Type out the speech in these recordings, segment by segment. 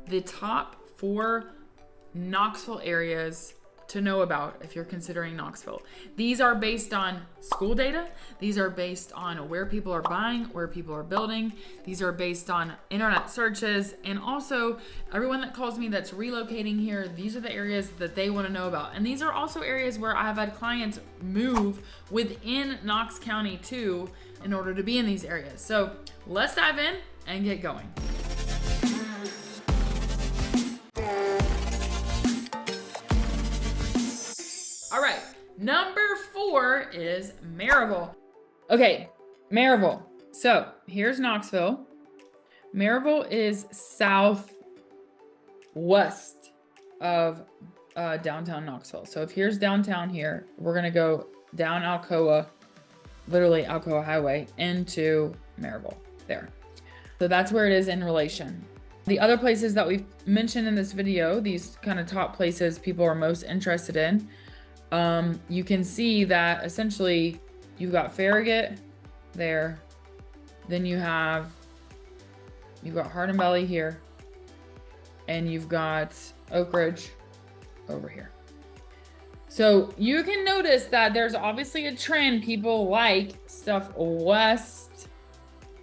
the top 4 Knoxville areas to know about if you're considering Knoxville. These are based on school data. These are based on where people are buying, where people are building. These are based on internet searches. And also, everyone that calls me that's relocating here, these are the areas that they want to know about. And these are also areas where I've had clients move within Knox County too in order to be in these areas. So let's dive in and get going. All right, number 4 is Maryville. Okay, Maryville. So here's Knoxville. Maryville is southwest of downtown Knoxville. So if here's downtown here, we're gonna go down Alcoa, literally Alcoa Highway, into Maryville there. So that's where it is in relation. The other places that we've mentioned in this video, these kind of top places people are most interested in, you can see that essentially you've got Farragut there, then you've got Heart and Belly here, and you've got Oak Ridge over here. So you can notice that there's obviously a trend. People like stuff west,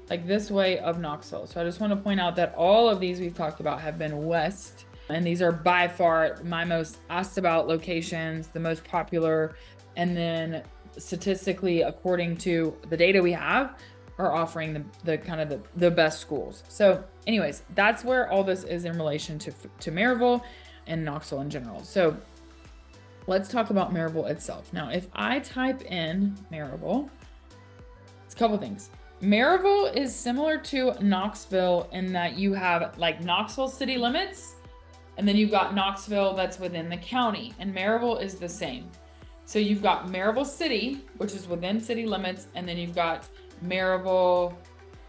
like this way of Knoxville. So I just want to point out that all of these we've talked about have been west. And these are by far my most asked about locations, the most popular. And then statistically, according to the data we have, are offering the kind of the best schools. So anyways, that's where all this is in relation to Maryville and Knoxville in general. So let's talk about Maryville itself. Now, if I type in Maryville, it's a couple things. Maryville is similar to Knoxville in that you have like Knoxville city limits, and then you've got Knoxville that's within the county, and Maryville is the same. So you've got Maryville City, which is within city limits, and then you've got Maryville,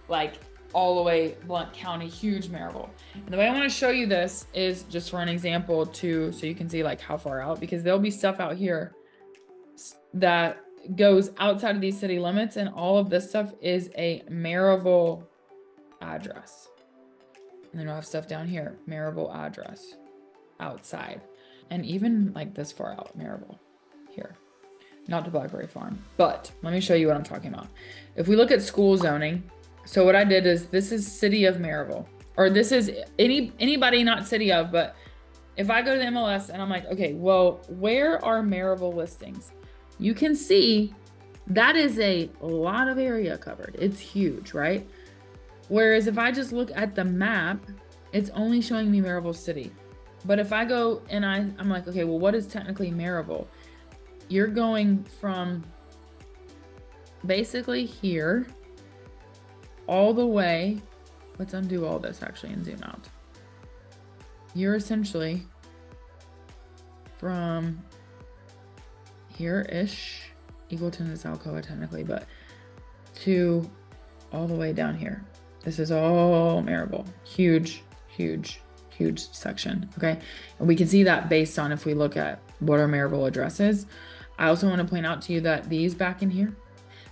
like all the way Blount County, huge Maryville. And the way I want to show you this is just for an example too, so you can see like how far out, because there'll be stuff out here that goes outside of these city limits, and all of this stuff is a Maryville address. And then we'll have stuff down here, Maryville address, outside. And even like this far out, Maryville, here. Not to Blackberry Farm, but let me show you what I'm talking about. If we look at school zoning, so what I did is, this is city of Maryville, or this is anybody not city of, but if I go to the MLS and I'm like, okay, well, where are Maryville listings? You can see that is a lot of area covered. It's huge, right? Whereas if I just look at the map, it's only showing me Maryville City. But if I go and I'm like, okay, well, what is technically Maryville? You're going from basically here all the way. Let's undo all this actually and zoom out. You're essentially from here-ish, Eagleton is Alcoa technically, but to all the way down here. This is all Maryville. Huge, huge, huge section, okay? And we can see that based on if we look at what our Maryville address is. I also want to point out to you that these back in here,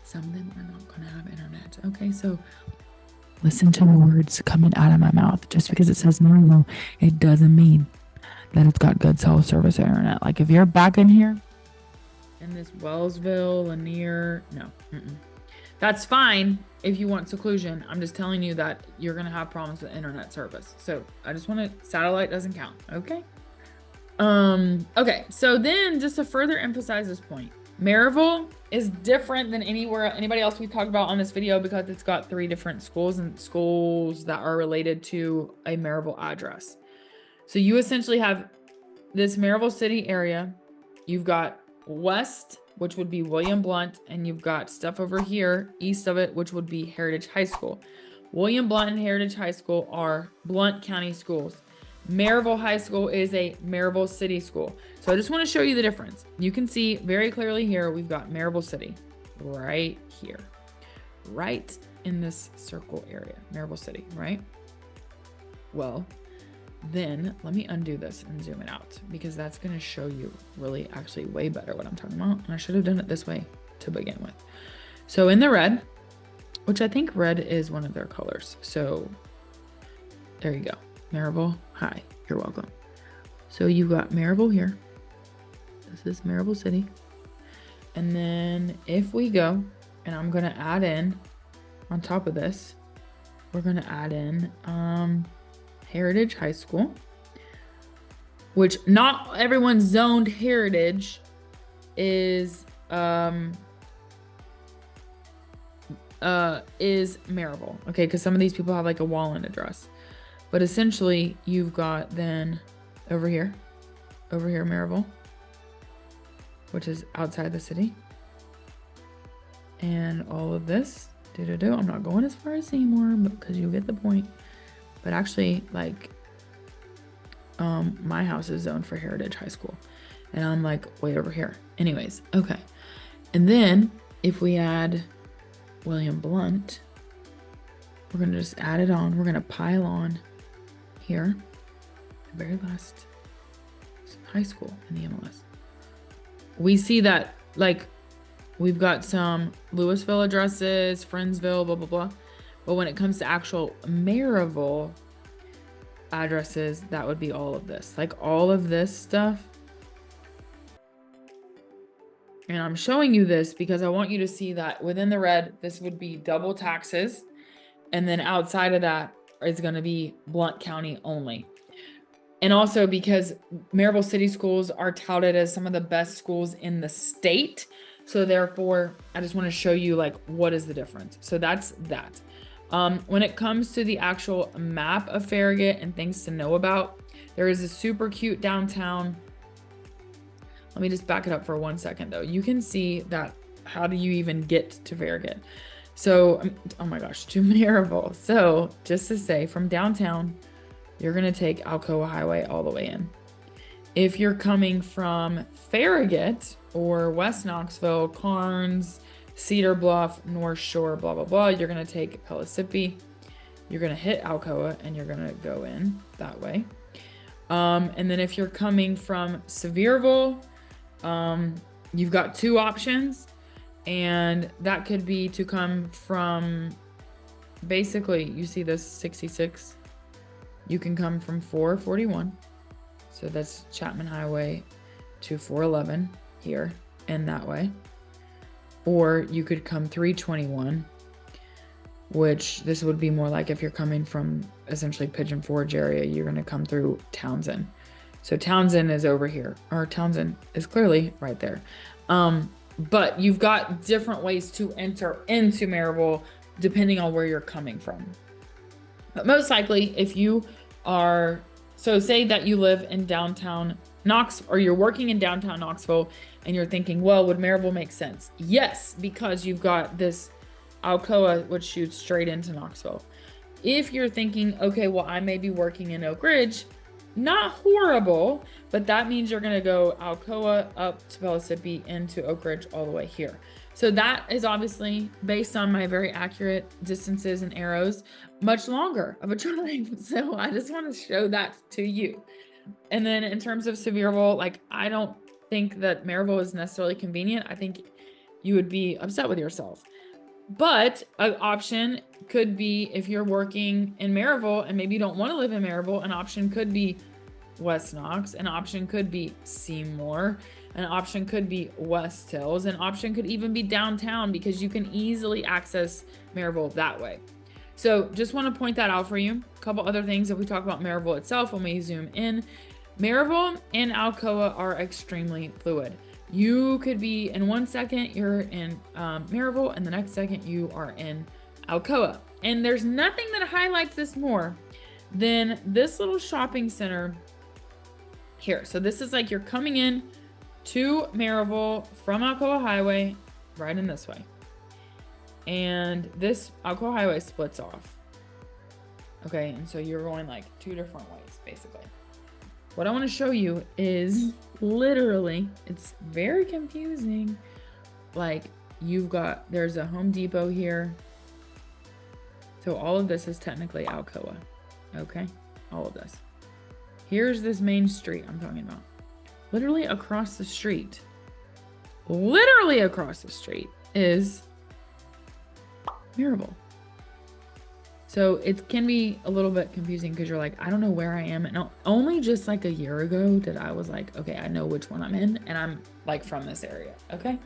some of them are not going to have internet, okay? So listen to the words coming out of my mouth. Just because it says Maryville, it doesn't mean that it's got good cell service internet. Like if you're back in here, in this Wellsville, Lanier, no, that's fine if you want seclusion. I'm just telling you that you're gonna have problems with internet service. So I just want to, satellite doesn't count, okay? Okay, so then just to further emphasize this point, Maryville is different than anybody else we've talked about on this video because it's got 3 different schools and schools that are related to a Maryville address. So you essentially have this Maryville City area. You've got west, which would be William Blount, and you've got stuff over here east of it, which would be Heritage High School. William Blount and Heritage High School are Blount County schools. Maryville High School is a Maryville City school. So I just want to show you the difference. You can see very clearly here, we've got Maryville City right here, right in this circle area, Maryville City, right? Well, then let me undo this and zoom it out because that's going to show you really actually way better what I'm talking about. And I should have done it this way to begin with. So in the red, which I think red is one of their colors. So there you go. Maryville. Hi, you're welcome. So you've got Maryville here. This is Maryville City. And then if we go, and I'm going to add in on top of this, we're going to add in Heritage High School, which not everyone zoned Heritage is Maryville. Okay, because some of these people have like a Wallen address. But essentially you've got then over here Maryville, which is outside the city. And all of this, I'm not going as far as Seymour because you get the point. But actually, like, my house is zoned for Heritage High School. And I'm like way over here. Anyways, okay. And then if we add William Blount, we're going to just add it on. We're going to pile on here, the very last high school in the MLS. We see that, like, we've got some Louisville addresses, Friendsville, blah, blah, blah. But when it comes to actual Maryville addresses, that would be all of this. Like, all of this stuff. And I'm showing you this because I want you to see that within the red, this would be double taxes. And then outside of that is going to be Blount County only. And also because Maryville City schools are touted as some of the best schools in the state. So therefore, I just want to show you like, what is the difference? So that's that. When it comes to the actual map of Farragut and things to know about, there is a super cute downtown. Let me just back it up for 1 second though. You can see that, how do you even get to Farragut? So, oh my gosh, to Maryville. So just to say, from downtown, you're going to take Alcoa Highway all the way in. If you're coming from Farragut or West Knoxville, Carnes, Cedar Bluff, North Shore, blah, blah, blah, you're going to take Pellissippi. You're going to hit Alcoa and you're going to go in that way. And then if you're coming from Sevierville, you've got two options, and that could be to come from, basically, you see this 66, you can come from 441, so that's Chapman Highway, to 411 here and that way, or you could come 321, which this would be more like if you're coming from essentially Pigeon Forge area, you're going to come through Townsend. So Townsend is over here, or Townsend is clearly right there. But you've got different ways to enter into Maryville depending on where you're coming from. But most likely, if you are, so say that you live in downtown Knoxville, or you're working in downtown Knoxville, and you're thinking, well, would Maryville make sense? Yes, because you've got this Alcoa, which shoots straight into Knoxville. If you're thinking, okay, well, I may be working in Oak Ridge, not horrible, but that means you're going to go Alcoa up to Pellissippi into Oak Ridge all the way here. So that is obviously based on my very accurate distances and arrows, much longer of a drive. So I just want to show that to you. And then in terms of Sevierville, like, I don't think that Maryville is necessarily convenient. I think you would be upset with yourself. But an option could be, if you're working in Maryville and maybe you don't want to live in Maryville, an option could be West Knox, an option could be Seymour, an option could be West Hills, an option could even be downtown, because you can easily access Maryville that way. So just want to point that out for you. A couple other things if we talk about Maryville itself when we zoom in. Maryville and Alcoa are extremely fluid. You could be, in 1 second, you're in Maryville, and the next second you are in Alcoa. And there's nothing that highlights this more than this little shopping center here. So this is like you're coming in to Maryville from Alcoa Highway, right in this way. And this Alcoa Highway splits off. Okay, and so you're going like two different ways, basically. What I want to show you is literally, it's very confusing. Like, there's a Home Depot here. So all of this is technically Alcoa. Okay, all of this. Here's this main street I'm talking about. Literally across the street is Maryville. So it can be a little bit confusing because you're like, I don't know where I am. And only just like a year ago that I was like, okay, I know which one I'm in, and I'm like from this area. Okay.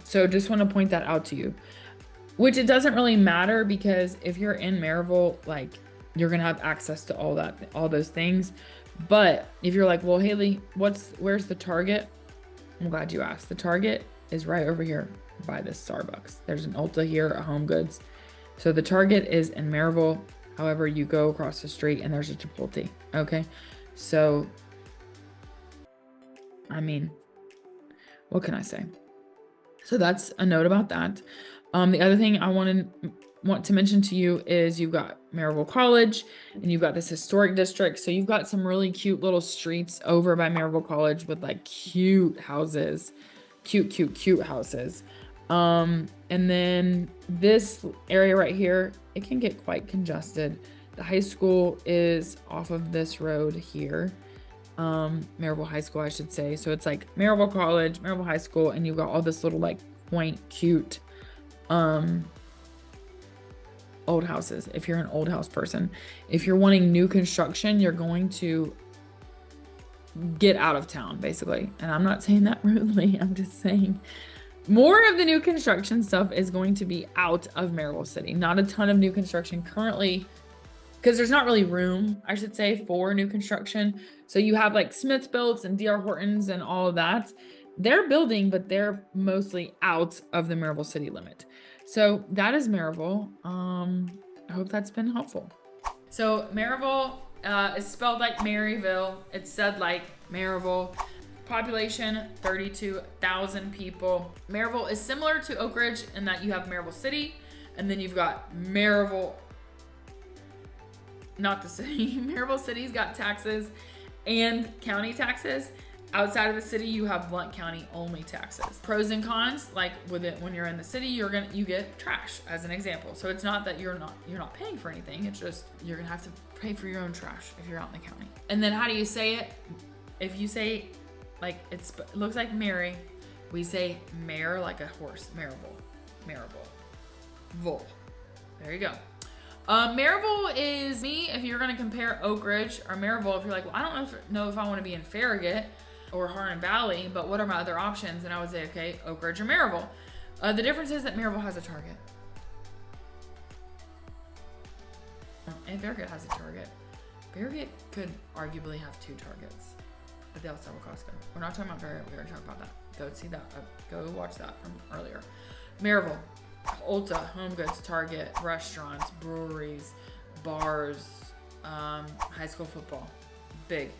So just want to point that out to you, which it doesn't really matter, because if you're in Maryville, like you're going to have access to all those things. But if you're like, well, Haley, where's the Target? I'm glad you asked. The Target is right over here by this Starbucks. There's an Ulta here, a Home Goods. So the Target is in Maryville. However, you go across the street and there's a Chipotle. Okay. So, I mean, what can I say? So that's a note about that. The other thing I want to mention to you is you've got Maryville College and you've got this historic district. So you've got some really cute little streets over by Maryville College with like cute houses, cute houses. And then this area right here, it can get quite congested. The high school is off of this road here. Maryville High School, I should say. So it's like Maryville College, Maryville High School, and you've got all this little like quaint, cute, old houses. If you're an old house person, if you're wanting new construction, you're going to get out of town basically. And I'm not saying that rudely. I'm just saying more of the new construction stuff is going to be out of Maryville City. Not a ton of new construction currently, because there's not really room, I should say, for new construction. So you have like Smith Builds and DR Hortons and all of that. They're building, but they're mostly out of the Maryville City limit. So that is Maryville. I hope that's been helpful. So Maryville is spelled like Maryville. It's said like Maryville. Population 32,000 people. Maryville is similar to Oak Ridge in that you have Maryville City, and then you've got Maryville, not the city. Maryville City's got taxes and county taxes. Outside of the city, you have Blount County only taxes. Pros and cons, like with it, when you're in the city, you get trash as an example. So it's not that you're not paying for anything. It's just you're gonna have to pay for your own trash if you're out in the county. And then how do you say it? If you say like it looks like Mary, we say mare like a horse. Maryville. Vol. There you go. Maryville is me. If you're gonna compare Oak Ridge or Maryville, if you're like, well, I don't know if I want to be in Farragut or Harlan Valley, but what are my other options? And I would say, okay, Oak Ridge or Maryville. The difference is that Maryville has a Target, and Farragut has a Target. Farragut could arguably have 2 Targets, but they also have a Costco. We're not talking about Farragut. We already talked about that. Go see that. Go watch that from earlier. Maryville. Ulta, Home Goods, Target, restaurants, breweries, bars, high school football. Big.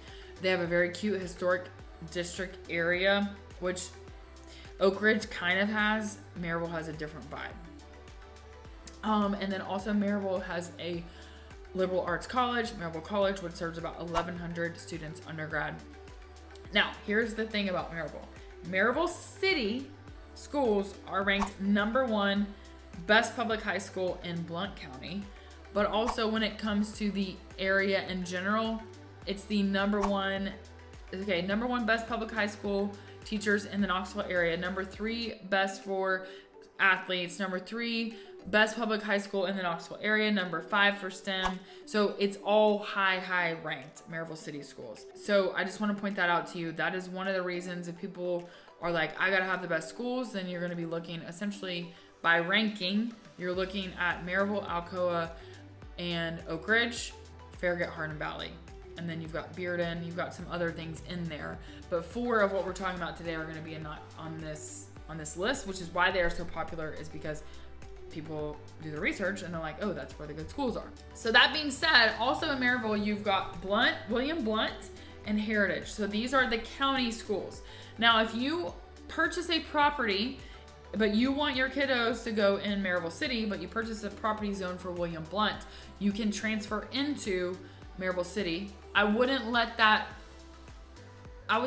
They have a very cute historic district area, which Oak Ridge kind of has. Maryville has a different vibe. And then also Maryville has a liberal arts college, Maryville College, which serves about 1,100 students undergrad. Now, here's the thing about Maryville. Maryville City schools are ranked #1 best public high school in Blount County, but also when it comes to the area in general, it's the #1 best public high school teachers in the Knoxville area, #3 best for athletes, #3 best public high school in the Knoxville area, #5 for STEM. So it's all high ranked Maryville City schools. So I just want to point that out to you. That is one of the reasons if people are like, I gotta have the best schools, then you're gonna be looking essentially by ranking. You're looking at Maryville, Alcoa, and Oak Ridge, Farragut, Harlan Valley. And then you've got Bearden, you've got some other things in there. But 4 of what we're talking about today are gonna be on this list, which is why they are so popular, is because people do the research and they're like, oh, that's where the good schools are. So that being said, also in Maryville, you've got William Blount, and Heritage. So these are the county schools. Now, if you purchase a property, but you want your kiddos to go in Maryville City, but you purchase a property zone for William Blount, you can transfer into Maryville City. I would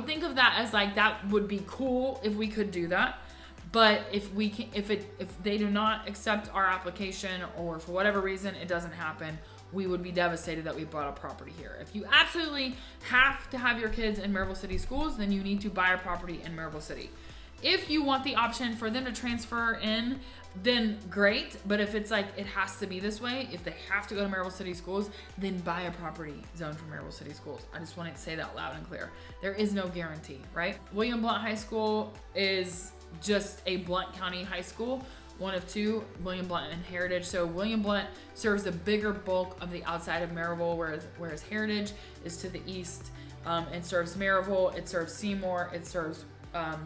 think of that as like, that would be cool if we could do that. But if they do not accept our application, or for whatever reason it doesn't happen, we would be devastated that we bought a property here. If you absolutely have to have your kids in Maryville City schools, then you need to buy a property in Maryville City. If you want the option for them to transfer in, then great. But if it's like it has to be this way, if they have to go to Maryville City Schools, then buy a property zoned for Maryville City Schools. I just want to say that loud and clear. There is no guarantee, right? William Blount High School is just a Blount County high school, one of two, William Blount and Heritage. So William Blount serves the bigger bulk of the outside of Maryville, whereas Heritage is to the east. It serves Maryville, it serves Seymour, it serves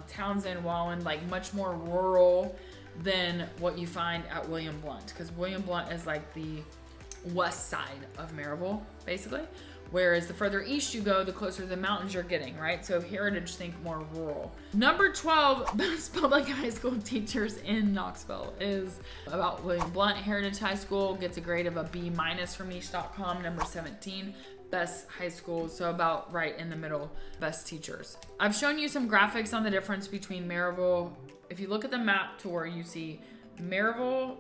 Townsend, Wallen, like much more rural than what you find at William Blount, because William Blount is like the west side of Maryville, basically. Whereas the further east you go, the closer to the mountains you're getting, right? So Heritage, think more rural. Number 12, best public high school teachers in Knoxville is about William Blount. Heritage High School gets a grade of a B- from niche.com. Number 17, best high schools, so about right in the middle, best teachers. I've shown you some graphics on the difference between Maryville. If you look at the map to where you see Maryville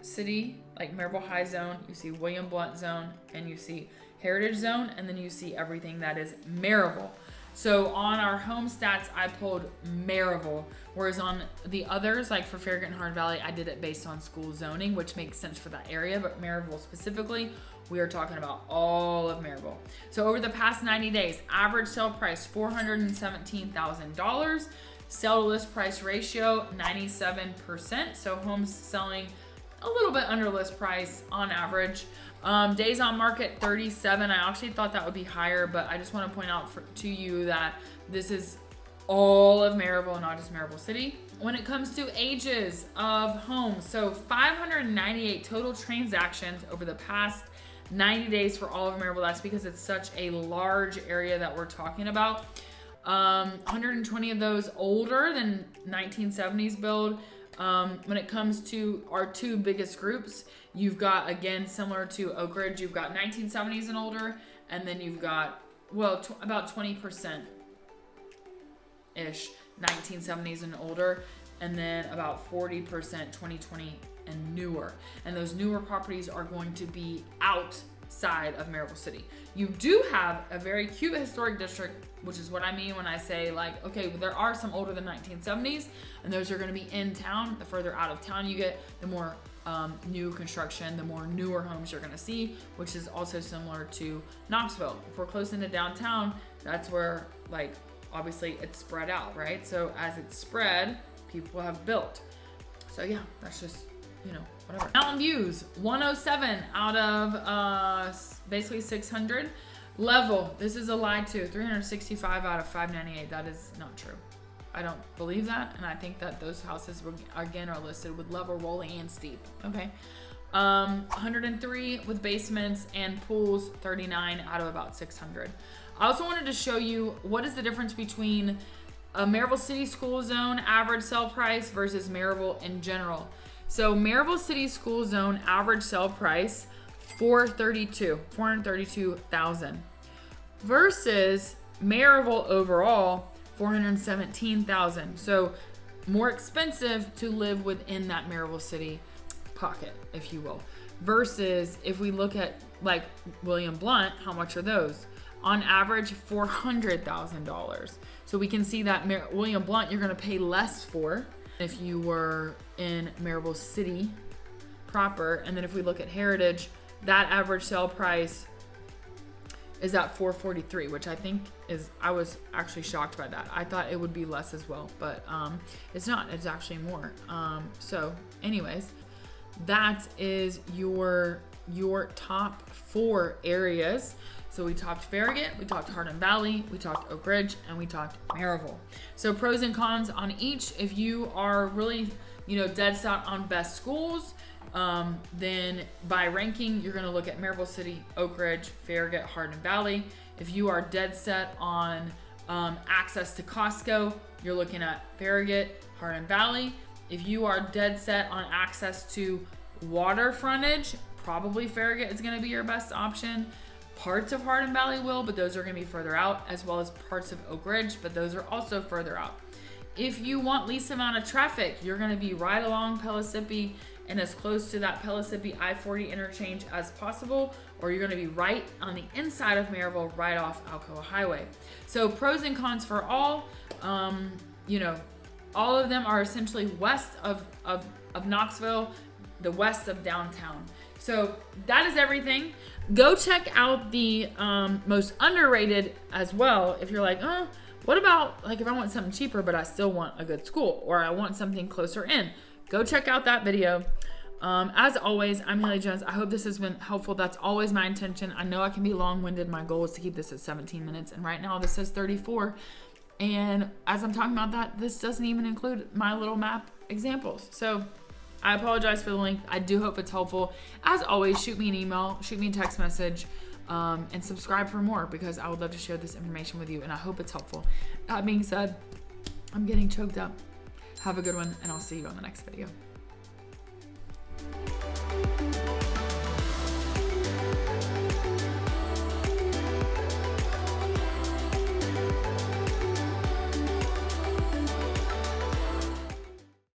City, like Maryville High Zone, you see William Blount Zone, and you see Heritage Zone, and then you see everything that is Maryville. So on our home stats, I pulled Maryville, whereas on the others, like for Farragut and Hardin Valley, I did it based on school zoning, which makes sense for that area, but Maryville specifically, we are talking about all of Maryville. So over the past 90 days, average sale price, $417,000. Sell to list price ratio, 97%. So homes selling a little bit under list price on average. Days on market, 37. I actually thought that would be higher, but I just want to point out to you that this is all of Maryville, not just Maryville City. When it comes to ages of homes, so 598 total transactions over the past 90 days for all of Maryville. That's because it's such a large area that we're talking about. 120 of those older than 1970s build. When it comes to our two biggest groups, you've got, again, similar to Oak Ridge, you've got 1970s and older, and then you've got, well, about 20%-ish 1970s and older, and then about 40% 2020 and newer. And those newer properties are going to be outside of Maryville City. You do have a very cute historic district, which is what I mean when I say, like, okay, well, there are some older than 1970s, and those are going to be in town. The further out of town you get, the more new construction, the more newer homes you're going to see, which is also similar to Knoxville. If we're close into downtown, that's where, like, obviously it's spread out, right? So as it's spread, people have built. So yeah, that's just, you know, whatever. Mountain Views, 107 out of basically 600. Level, this is a lie too, 365 out of 598. That is not true. I don't believe that, and I think that those houses again are listed with level, rolling, and steep. Okay, 103 with basements and pools, 39 out of about 600. I also wanted to show you what is the difference between a Maryville City School Zone average sale price versus Maryville in general. So Maryville City School Zone average sale price, $432,000 versus Maryville overall, $417,000. So more expensive to live within that Maryville City pocket, if you will. Versus if we look at like William Blount, how much are those? On average, $400,000. So we can see that William Blount, you're going to pay less for if you were in Maryville City proper. And then if we look at Heritage, that average sale price is at $443,000, which I think is, I was actually shocked by that. I thought it would be less as well, but it's not, it's actually more. So anyways, that is your top 4 areas. So we talked Farragut, we talked Hardin Valley, we talked Oak Ridge, and we talked Maryville. So pros and cons on each. If you are really, dead set on best schools, then by ranking, you're going to look at Maryville City, Oak Ridge, Farragut, Hardin Valley. If you are dead set on access to Costco, you're looking at Farragut, Hardin Valley. If you are dead set on access to water frontage, probably Farragut is going to be your best option. Parts of Hardin Valley will, but those are going to be further out, as well as parts of Oak Ridge, but those are also further out. If you want least amount of traffic, you're going to be right along Pellissippi and as close to that Pellissippi I-40 interchange as possible, or you're going to be right on the inside of Maryville, right off Alcoa Highway. So pros and cons for all. All of them are essentially west of Knoxville, the west of downtown. So that is everything. Go check out the most underrated as well. If you're like, what about like if I want something cheaper, but I still want a good school, or I want something closer in, go check out that video. As always, I'm Haley Jones. I hope this has been helpful. That's always my intention. I know I can be long-winded. My goal is to keep this at 17 minutes. And right now this says 34. And as I'm talking about that, this doesn't even include my little map examples. So I apologize for the length. I do hope it's helpful. As always, shoot me an email, shoot me a text message, and subscribe for more, because I would love to share this information with you, and I hope it's helpful. That being said, I'm getting choked up. Have a good one, and I'll see you on the next video.